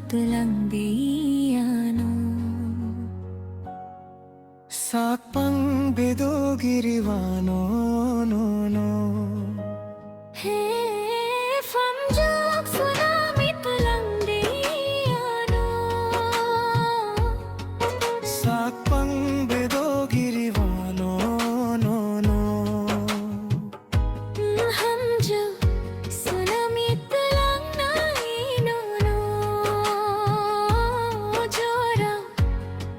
ito lang di ano. Sakpang bedogiriwano no no. Hey, from jog tsunami ito lang di ano. Sakpang bedogiriwano no no. Ham jog tsunami ito lang na inono. Jora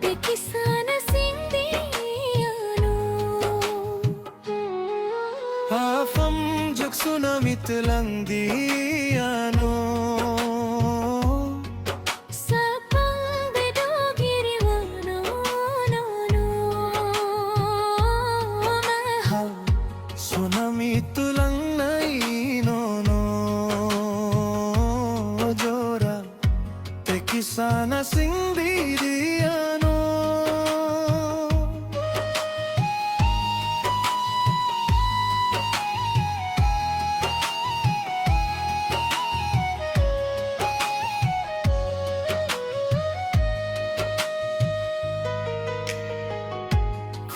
bekisana sindi ano. Hafam jog tsunami lang di ano. Sakpang bedogiriwano no no. Mahal Tsunami lang na inono. Jora tekisana sindi di ano.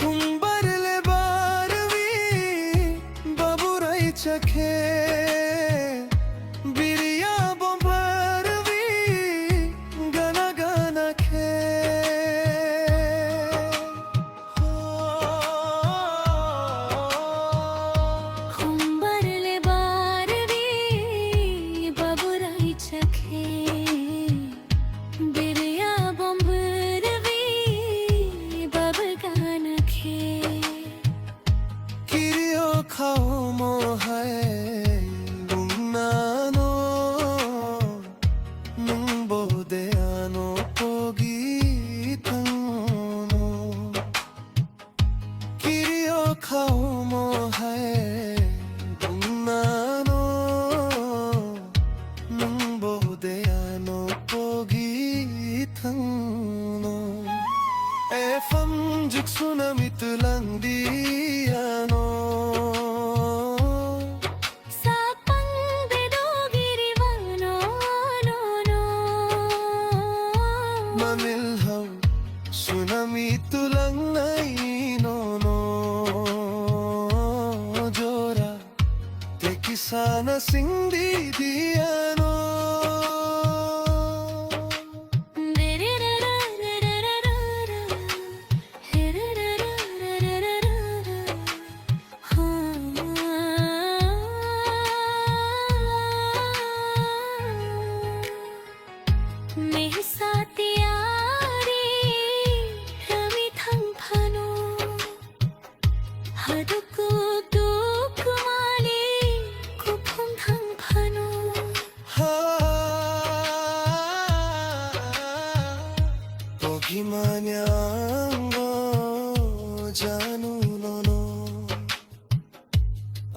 kumbarle barvi baburai chakhe biriya bombarvi gana gana khe kumbarle barvi baburai chakhe biriya bombarvi babgana khe kirio khao mo hai gunnano nungbo de ano pogi tano kirio khao mo hai gunnano nungbo de ano pogi tano efam juk tsunami lang di ano. Sakpang bedogiriwano no no. Manilhaw tsunami lang na inono. Jora tekisana sindi di ano. May satiyari rami thang phano hadukuk duk mali kuphum thang phano Ha pogi manyango janu nono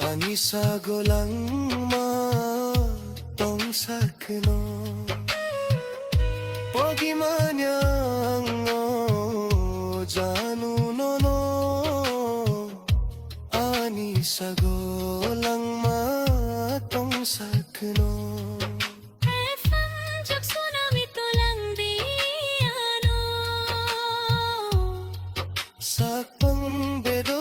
anisa golang ma tong sakno pogi manyango janu nono anisa golang ma tong sakno. FM jog tsunami ito lang di ano. Sakpang bedo